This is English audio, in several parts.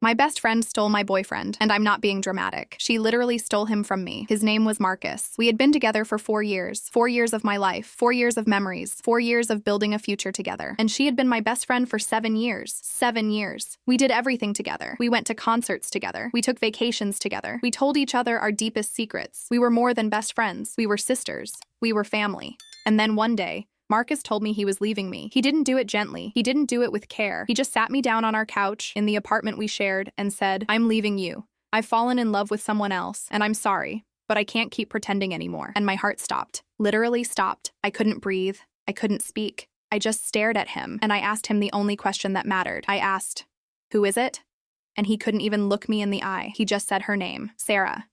My best friend stole my boyfriend, and I'm not being dramatic. She literally stole him from me. His name was Marcus. We had been together for 4 years. 4 years of my life. 4 years of memories. 4 years of building a future together. And she had been my best friend for 7 years. 7 years. We did everything together. We went to concerts together. We took vacations together. We told each other our deepest secrets. We were more than best friends. We were sisters. We were family. And then one day, Marcus told me he was leaving me. He didn't do it gently. He didn't do it with care. He just sat me down on our couch in the apartment we shared and said, "I'm leaving you. I've fallen in love with someone else, and I'm sorry, but I can't keep pretending anymore." And my heart stopped. Literally stopped. I couldn't breathe. I couldn't speak. I just stared at him, and I asked him the only question that mattered. I asked, "Who is it?" And he couldn't even look me in the eye. He just said her name, Sarah.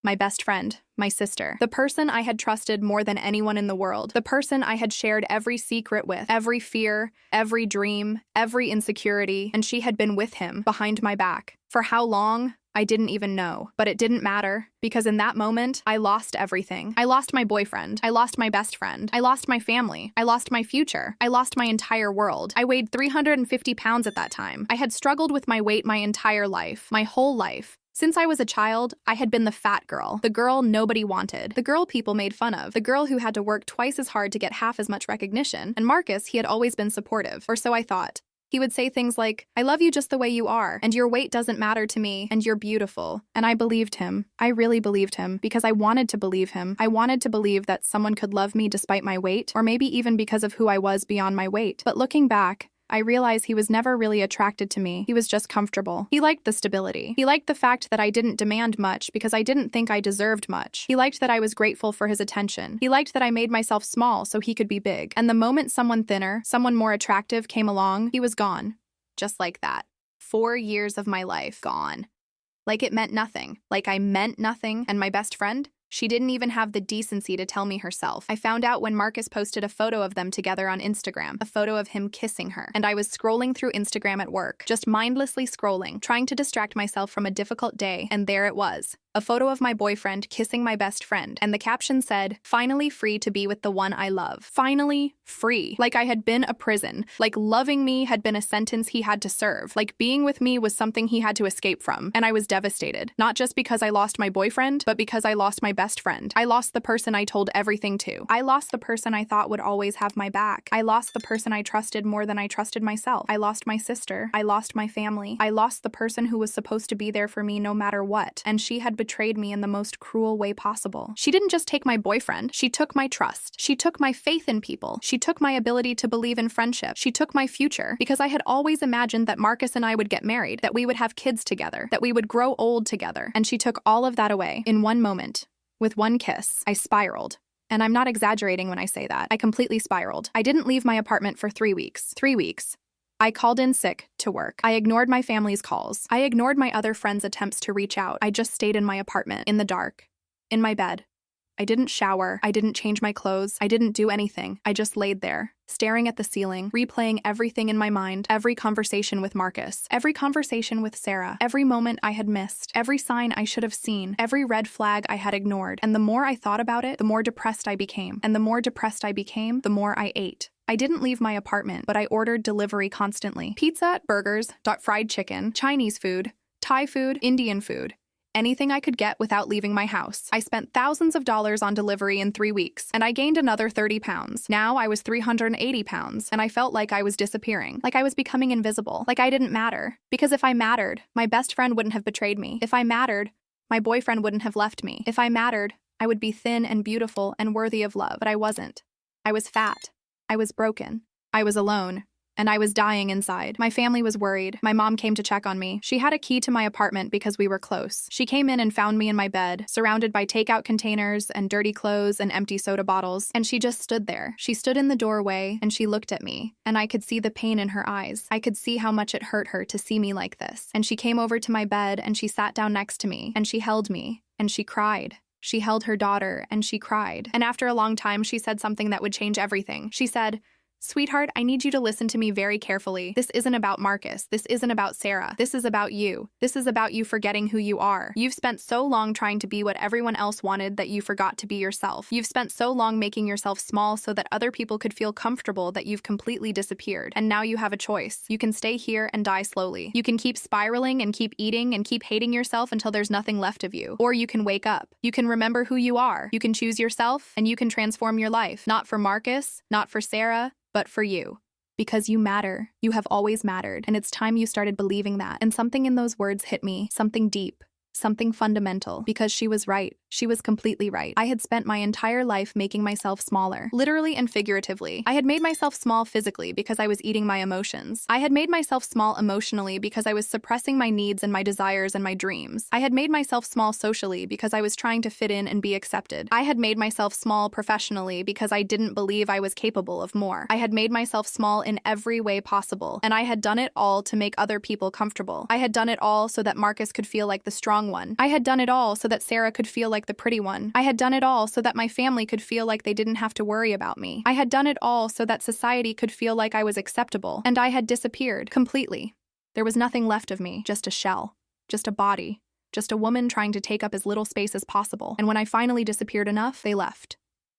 My best friend, my sister, the person I had trusted more than anyone in the world, the person I had shared every secret with, every fear, every dream, every insecurity, and she had been with him behind my back. For how long? I didn't even know, but it didn't matter, because in that moment, I lost everything. I lost my boyfriend. I lost my best friend. I lost my family. I lost my future. I lost my entire world. I weighed 350 pounds at that time. I had struggled with my weight my entire life, my whole life. Since I was a child, I had been the fat girl, the girl nobody wanted, the girl people made fun of, the girl who had to work twice as hard to get half as much recognition. And Marcus, he had always been supportive, or so I thought. He would say things like, "I love you just the way you are, and your weight doesn't matter to me, and you're beautiful." And I believed him. I really believed him, because I wanted to believe him. I wanted to believe that someone could love me despite my weight, or maybe even because of who I was beyond my weight. But looking back, I realized he was never really attracted to me. He was just comfortable. He liked the stability. He liked the fact that I didn't demand much because I didn't think I deserved much. He liked that I was grateful for his attention. He liked that I made myself small so he could be big. And the moment someone thinner, someone more attractive came along, he was gone. Just like that. 4 years of my life gone. Like it meant nothing. Like I meant nothing. And my best friend? She didn't even have the decency to tell me herself. I found out when Marcus posted a photo of them together on Instagram, a photo of him kissing her. And I was scrolling through Instagram at work, just mindlessly scrolling, trying to distract myself from a difficult day, and there it was. A photo of my boyfriend kissing my best friend, and the caption said, "Finally free to be with the one I love." Finally free. Like I had been a prison. Like loving me had been a sentence he had to serve. Like being with me was something he had to escape from. And I was devastated. Not just because I lost my boyfriend, but because I lost my best friend. I lost the person I told everything to. I lost the person I thought would always have my back. I lost the person I trusted more than I trusted myself. I lost my sister. I lost my family. I lost the person who was supposed to be there for me no matter what. And she had betrayed me in the most cruel way possible. She didn't just take my boyfriend, she took my trust. She took my faith in people. She took my ability to believe in friendship. She took my future, because I had always imagined that Marcus and I would get married, that we would have kids together, that we would grow old together. And she took all of that away in one moment. With one kiss, I spiraled. And I'm not exaggerating when I say that. I completely spiraled. I didn't leave my apartment for 3 weeks. 3 weeks. I called in sick to work. I ignored my family's calls. I ignored my other friends' attempts to reach out. I just stayed in my apartment, in the dark, in my bed. I didn't shower. I didn't change my clothes. I didn't do anything. I just laid there, staring at the ceiling, replaying everything in my mind, every conversation with Marcus, every conversation with Sarah, every moment I had missed, every sign I should have seen, every red flag I had ignored. And the more I thought about it, the more depressed I became. And the more depressed I became, the more I ate. I didn't leave my apartment, but I ordered delivery constantly. Pizza, burgers, fried chicken, Chinese food, Thai food, Indian food. Anything I could get without leaving my house. I spent thousands of dollars on delivery in 3 weeks, and I gained another 30 pounds. Now I was 380 pounds, and I felt like I was disappearing, like I was becoming invisible, like I didn't matter. Because if I mattered, my best friend wouldn't have betrayed me. If I mattered, my boyfriend wouldn't have left me. If I mattered, I would be thin and beautiful and worthy of love. But I wasn't. I was fat. I was broken. I was alone. And I was dying inside. My family was worried. My mom came to check on me. She had a key to my apartment because we were close. She came in and found me in my bed, surrounded by takeout containers and dirty clothes and empty soda bottles. And she just stood there. She stood in the doorway and she looked at me. And I could see the pain in her eyes. I could see how much it hurt her to see me like this. And she came over to my bed and she sat down next to me. And she held me. And she cried. She held her daughter and she cried. And after a long time, she said something that would change everything. She said, Sweetheart, I need you to listen to me very carefully. This isn't about Marcus. This isn't about Sarah. This is about you. This is about you forgetting who you are. You've spent so long trying to be what everyone else wanted that you forgot to be yourself. You've spent so long making yourself small so that other people could feel comfortable that you've completely disappeared. And now you have a choice. You can stay here and die slowly. You can keep spiraling and keep eating and keep hating yourself until there's nothing left of you. Or you can wake up. You can remember who you are. You can choose yourself and you can transform your life. Not for Marcus, not for Sarah, but for you. Because you matter. You have always mattered. And it's time you started believing that. And something in those words hit me. Something deep. Something fundamental. Because she was right. She was completely right. I had spent my entire life making myself smaller, literally and figuratively. I had made myself small physically because I was eating my emotions. I had made myself small emotionally because I was suppressing my needs and my desires and my dreams. I had made myself small socially because I was trying to fit in and be accepted. I had made myself small professionally because I didn't believe I was capable of more. I had made myself small in every way possible, and I had done it all to make other people comfortable. I had done it all so that Marcus could feel like the strong one. I had done it all so that Sarah could feel like the pretty one. I had done it all so that my family could feel like they didn't have to worry about me. I had done it all so that society could feel like I was acceptable. And I had disappeared completely. There was nothing left of me, just a shell, just a body, just a woman trying to take up as little space as possible. And when I finally disappeared enough, they left.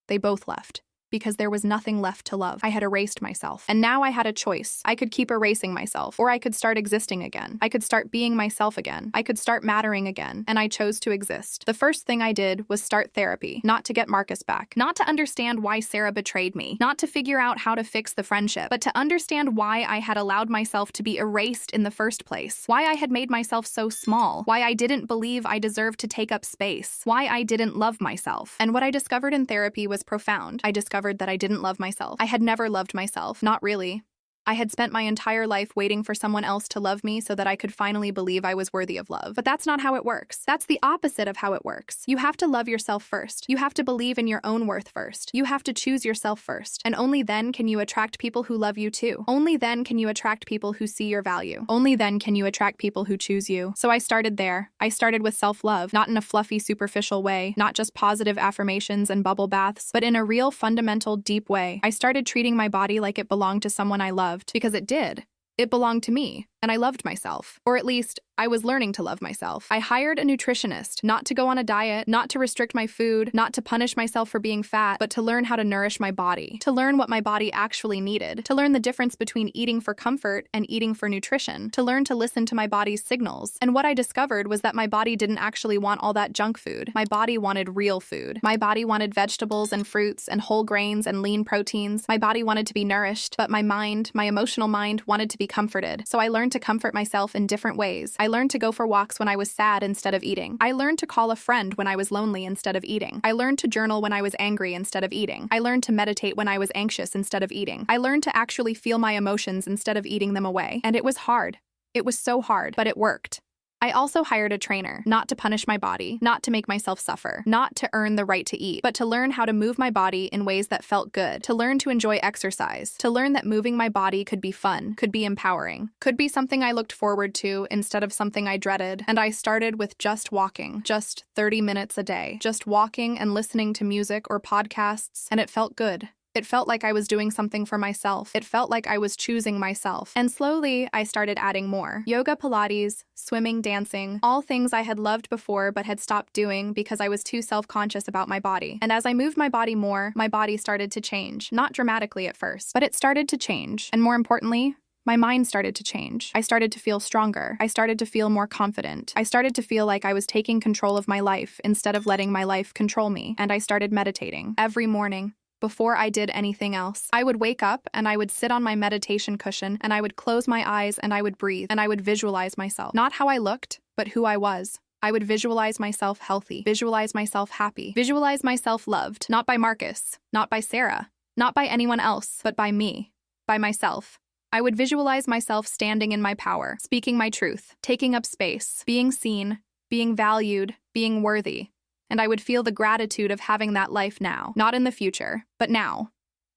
They both left. Because there was nothing left to love. I had erased myself. And now I had a choice. I could keep erasing myself, or I could start existing again. I could start being myself again. I could start mattering again. And I chose to exist. The first thing I did was start therapy, not to get Marcus back, not to understand why Sarah betrayed me, not to figure out how to fix the friendship, but to understand why I had allowed myself to be erased in the first place, why I had made myself so small, why I didn't believe I deserved to take up space, why I didn't love myself. And what I discovered in therapy was profound. I discovered that I didn't love myself. I had never loved myself. Not really. I had spent my entire life waiting for someone else to love me so that I could finally believe I was worthy of love. But that's not how it works. That's the opposite of how it works. You have to love yourself first. You have to believe in your own worth first. You have to choose yourself first. And only then can you attract people who love you too. Only then can you attract people who see your value. Only then can you attract people who choose you. So I started there. I started with self-love, not in a fluffy, superficial way, not just positive affirmations and bubble baths, but in a real, fundamental, deep way. I started treating my body like it belonged to someone I loved. Because it did. It belonged to me, and I loved myself. Or at least, I was learning to love myself. I hired a nutritionist, not to go on a diet, not to restrict my food, not to punish myself for being fat, but to learn how to nourish my body, to learn what my body actually needed, to learn the difference between eating for comfort and eating for nutrition, to learn to listen to my body's signals. And what I discovered was that my body didn't actually want all that junk food. My body wanted real food. My body wanted vegetables and fruits and whole grains and lean proteins. My body wanted to be nourished, but my mind, my emotional mind, wanted to be comforted. So I learned to comfort myself in different ways. I learned to go for walks when I was sad instead of eating. I learned to call a friend when I was lonely instead of eating. I learned to journal when I was angry instead of eating. I learned to meditate when I was anxious instead of eating. I learned to actually feel my emotions instead of eating them away. And it was hard. It was so hard, but it worked. I also hired a trainer, not to punish my body, not to make myself suffer, not to earn the right to eat, but to learn how to move my body in ways that felt good, to learn to enjoy exercise, to learn that moving my body could be fun, could be empowering, could be something I looked forward to instead of something I dreaded. And I started with just walking, just 30 minutes a day, just walking and listening to music or podcasts, and it felt good. It felt like I was doing something for myself. It felt like I was choosing myself. And slowly, I started adding more. Yoga, Pilates, swimming, dancing, all things I had loved before but had stopped doing because I was too self-conscious about my body. And as I moved my body more, my body started to change. Not dramatically at first, but it started to change. And more importantly, my mind started to change. I started to feel stronger. I started to feel more confident. I started to feel like I was taking control of my life instead of letting my life control me. And I started meditating every morning. Before I did anything else, I would wake up and I would sit on my meditation cushion and I would close my eyes and I would breathe and I would visualize myself. Not how I looked, but who I was. I would visualize myself healthy, visualize myself happy, visualize myself loved, not by Marcus, not by Sarah, not by anyone else, but by me, by myself. I would visualize myself standing in my power, speaking my truth, taking up space, being seen, being valued, being worthy. And I would feel the gratitude of having that life now, not in the future, but now,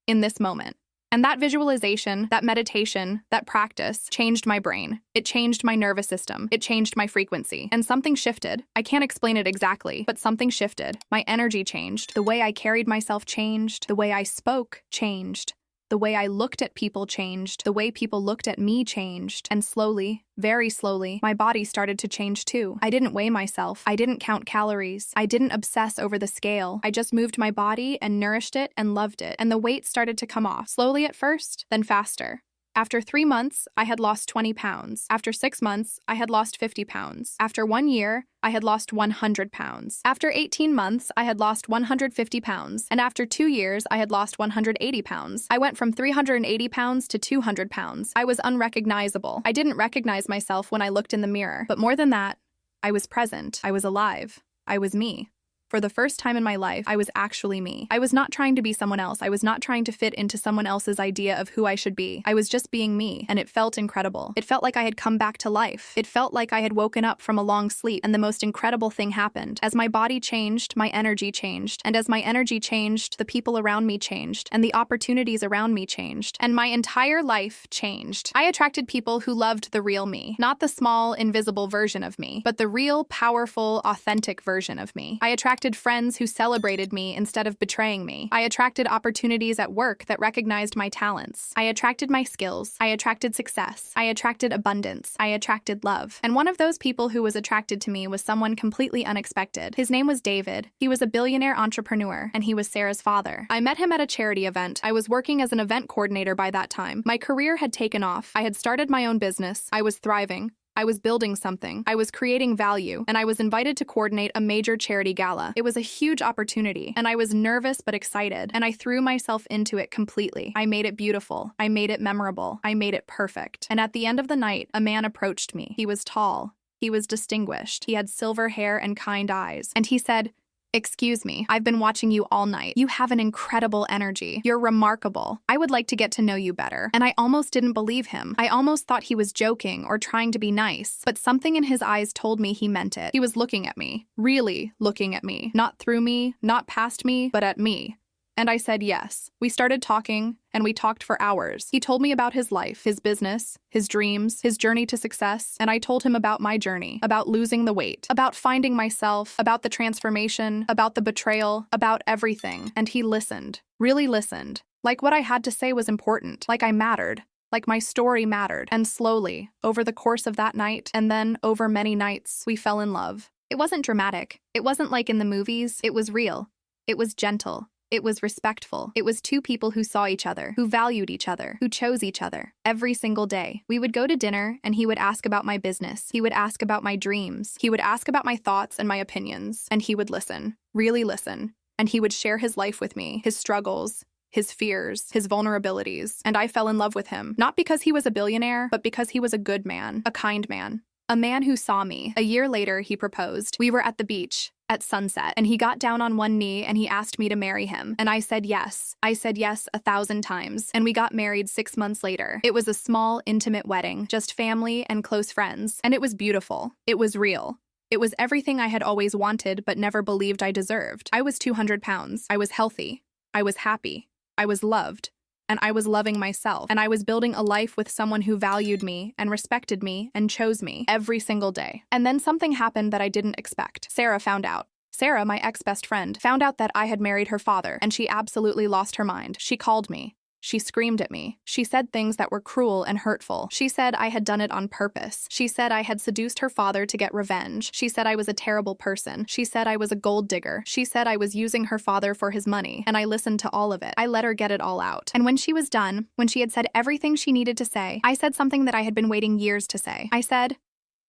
in this moment. And that visualization, that meditation, that practice changed my brain. It changed my nervous system. It changed my frequency. And something shifted. I can't explain it exactly, but something shifted. My energy changed. The way I carried myself changed. The way I spoke changed. The way I looked at people changed. The way people looked at me changed. And slowly, very slowly, my body started to change too. I didn't weigh myself. I didn't count calories. I didn't obsess over the scale. I just moved my body and nourished it and loved it. And the weight started to come off, slowly at first, then faster. After 3 months, I had lost 20 pounds. After 6 months, I had lost 50 pounds. After 1 year, I had lost 100 pounds. After 18 months, I had lost 150 pounds. And after 2 years, I had lost 180 pounds. I went from 380 pounds to 200 pounds. I was unrecognizable. I didn't recognize myself when I looked in the mirror. But more than that, I was present. I was alive. I was me. For the first time in my life, I was actually me. I was not trying to be someone else. I was not trying to fit into someone else's idea of who I should be. I was just being me, and it felt incredible. It felt like I had come back to life. It felt like I had woken up from a long sleep, and the most incredible thing happened. As my body changed, my energy changed. And as my energy changed, the people around me changed, and the opportunities around me changed, and my entire life changed. I attracted people who loved the real me, not the small, invisible version of me, but the real, powerful, authentic version of me. I attracted friends who celebrated me instead of betraying me. I attracted opportunities at work that recognized my talents. I attracted my skills. I attracted success. I attracted abundance. I attracted love. And one of those people who was attracted to me was someone completely unexpected. His name was David. He was a billionaire entrepreneur, and he was Sarah's father. I met him at a charity event. I was working as an event coordinator by that time. My career had taken off. I had started my own business. I was thriving. I was building something. I was creating value, and I was invited to coordinate a major charity gala. It was a huge opportunity, and I was nervous but excited, and I threw myself into it completely. I made it beautiful. I made it memorable. I made it perfect. And at the end of the night, a man approached me. He was tall. He was distinguished. He had silver hair and kind eyes. And he said, "Excuse me, I've been watching you all night. You have an incredible energy. You're remarkable. I would like to get to know you better." And I almost didn't believe him. I almost thought he was joking or trying to be nice, but something in his eyes told me he meant it. He was looking at me, really looking at me, not through me, not past me, but at me. And I said yes. We started talking, and we talked for hours. He told me about his life, his business, his dreams, his journey to success, and I told him about my journey, about losing the weight, about finding myself, about the transformation, about the betrayal, about everything. And he listened, really listened. Like what I had to say was important, like I mattered, like my story mattered. And slowly, over the course of that night, and then over many nights, we fell in love. It wasn't dramatic. It wasn't like in the movies. It was real. It was gentle. It was respectful. It was two people who saw each other, who valued each other, who chose each other. Every single day, we would go to dinner and he would ask about my business. He would ask about my dreams. He would ask about my thoughts and my opinions. And he would listen, really listen. And he would share his life with me, his struggles, his fears, his vulnerabilities. And I fell in love with him, not because he was a billionaire, but because he was a good man, a kind man. A man who saw me. A year later, he proposed. We were at the beach at sunset, and he got down on one knee and he asked me to marry him. And I said yes. I said yes 1,000 times. And we got married 6 months later. It was a small, intimate wedding, just family and close friends. And it was beautiful. It was real. It was everything I had always wanted but never believed I deserved. I was 200 pounds. I was healthy. I was happy. I was loved. And I was loving myself, and I was building a life with someone who valued me and respected me and chose me every single day. And then something happened that I didn't expect. Sarah found out. Sarah, my ex-best friend, found out that I had married her father, and she absolutely lost her mind. She called me. She screamed at me. She said things that were cruel and hurtful. She said I had done it on purpose. She said I had seduced her father to get revenge. She said I was a terrible person. She said I was a gold digger. She said I was using her father for his money, and I listened to all of it. I let her get it all out. And when she was done, when she had said everything she needed to say, I said something that I had been waiting years to say. I said,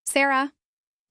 "Sarah,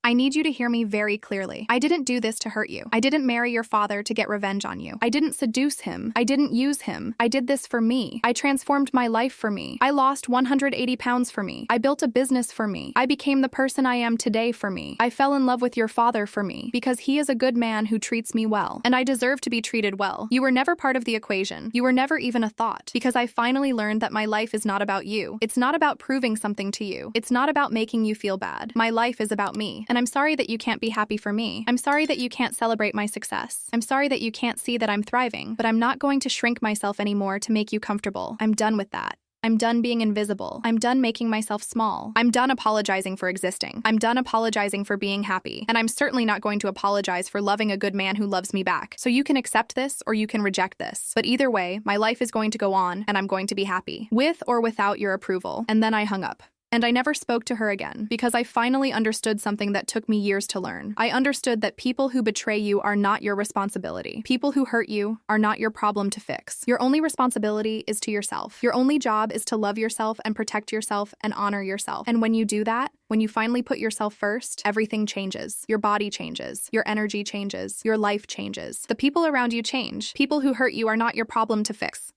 I need you to hear me very clearly. I didn't do this to hurt you. I didn't marry your father to get revenge on you. I didn't seduce him. I didn't use him. I did this for me. I transformed my life for me. I lost 180 pounds for me. I built a business for me. I became the person I am today for me. I fell in love with your father for me because he is a good man who treats me well, and I deserve to be treated well. You were never part of the equation. You were never even a thought, because I finally learned that my life is not about you. It's not about proving something to you. It's not about making you feel bad. My life is about me. And I'm sorry that you can't be happy for me. I'm sorry that you can't celebrate my success. I'm sorry that you can't see that I'm thriving, but I'm not going to shrink myself anymore to make you comfortable. I'm done with that. I'm done being invisible. I'm done making myself small. I'm done apologizing for existing. I'm done apologizing for being happy. And I'm certainly not going to apologize for loving a good man who loves me back. So you can accept this or you can reject this. But either way, my life is going to go on and I'm going to be happy, with or without your approval. And then I hung up. And I never spoke to her again because I finally understood something that took me years to learn. I understood that people who betray you are not your responsibility. People who hurt you are not your problem to fix. Your only responsibility is to yourself. Your only job is to love yourself and protect yourself and honor yourself. And when you do that, when you finally put yourself first, everything changes. Your body changes. Your energy changes. Your life changes. The people around you change. People who hurt you are not your problem to fix.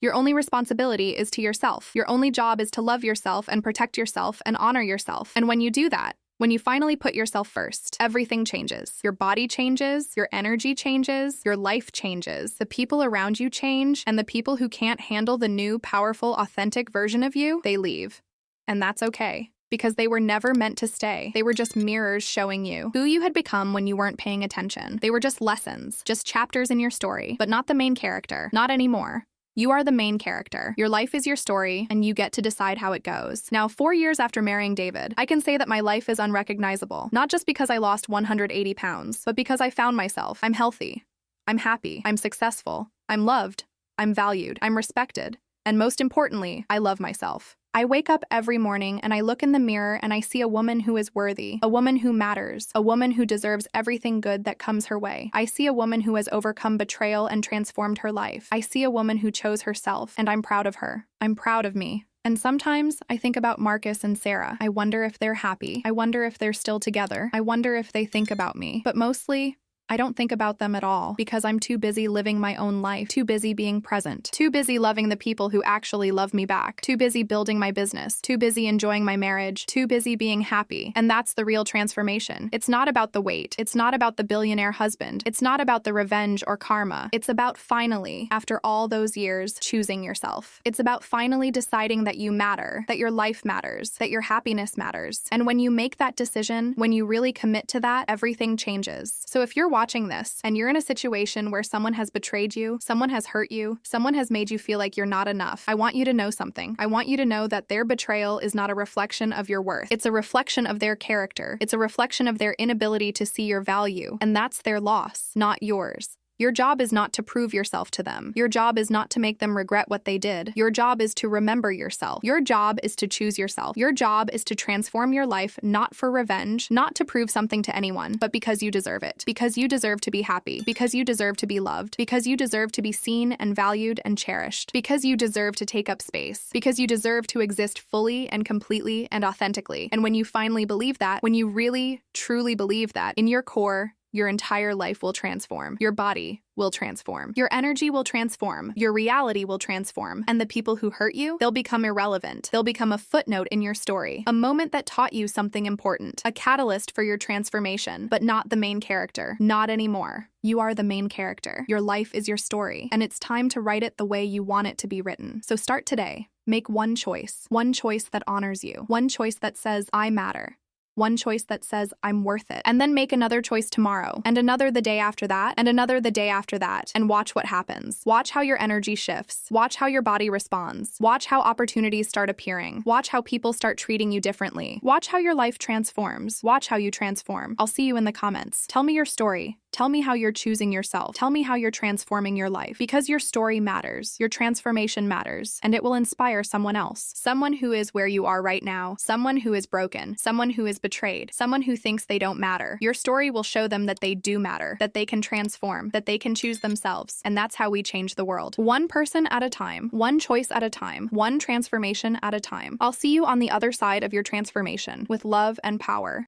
Your only responsibility is to yourself. Your only job is to love yourself and protect yourself and honor yourself. And when you do that, when you finally put yourself first, everything changes. Your body changes, your energy changes, your life changes. The people around you change, and the people who can't handle the new, powerful, authentic version of you, they leave. And that's okay. Because they were never meant to stay. They were just mirrors showing you who you had become when you weren't paying attention. They were just lessons, just chapters in your story, but not the main character. Not anymore. You are the main character. Your life is your story, and you get to decide how it goes. Now, 4 years after marrying David, I can say that my life is unrecognizable. Not just because I lost 180 pounds, but because I found myself. I'm healthy. I'm happy. I'm successful. I'm loved. I'm valued. I'm respected. And most importantly, I love myself. I wake up every morning and I look in the mirror and I see a woman who is worthy, a woman who matters, a woman who deserves everything good that comes her way. I see a woman who has overcome betrayal and transformed her life. I see a woman who chose herself, and I'm proud of her. I'm proud of me. And sometimes I think about Marcus and Sarah. I wonder if they're happy. I wonder if they're still together. I wonder if they think about me. But mostly, I don't think about them at all because I'm too busy living my own life, too busy being present, too busy loving the people who actually love me back, too busy building my business, too busy enjoying my marriage, too busy being happy. And that's the real transformation. It's not about the weight. It's not about the billionaire husband. It's not about the revenge or karma. It's about finally, after all those years, choosing yourself. It's about finally deciding that you matter, that your life matters, that your happiness matters. And when you make that decision, when you really commit to that, everything changes. So if you're watching this and you're in a situation where someone has betrayed you, someone has hurt you, someone has made you feel like you're not enough, I want you to know something. I want you to know that their betrayal is not a reflection of your worth. It's a reflection of their character. It's a reflection of their inability to see your value. And that's their loss, not yours. Your job is not to prove yourself to them. Your job is not to make them regret what they did. Your job is to remember yourself. Your job is to choose yourself. Your job is to transform your life, not for revenge, not to prove something to anyone, but because you deserve it. Because you deserve to be happy. Because you deserve to be loved. Because you deserve to be seen and valued and cherished. Because you deserve to take up space. Because you deserve to exist fully and completely and authentically. And when you finally believe that, when you really, truly believe that, in your core, your entire life will transform. Your body will transform. Your energy will transform. Your reality will transform. And the people who hurt you, they'll become irrelevant. They'll become a footnote in your story. A moment that taught you something important. A catalyst for your transformation, but not the main character. Not anymore. You are the main character. Your life is your story, and it's time to write it the way you want it to be written. So start today. Make one choice that honors you. One choice that says, I matter. One choice that says, I'm worth it. And then make another choice tomorrow, and another the day after that, and another the day after that, and watch what happens. Watch how your energy shifts. Watch how your body responds. Watch how opportunities start appearing. Watch how people start treating you differently. Watch how your life transforms. Watch how you transform. I'll see you in the comments. Tell me your story. Tell me how you're choosing yourself. Tell me how you're transforming your life. Because your story matters. Your transformation matters. And it will inspire someone else. Someone who is where you are right now. Someone who is broken. Someone who is betrayed. Someone who thinks they don't matter. Your story will show them that they do matter. That they can transform. That they can choose themselves. And that's how we change the world. One person at a time. One choice at a time. One transformation at a time. I'll see you on the other side of your transformation with love and power.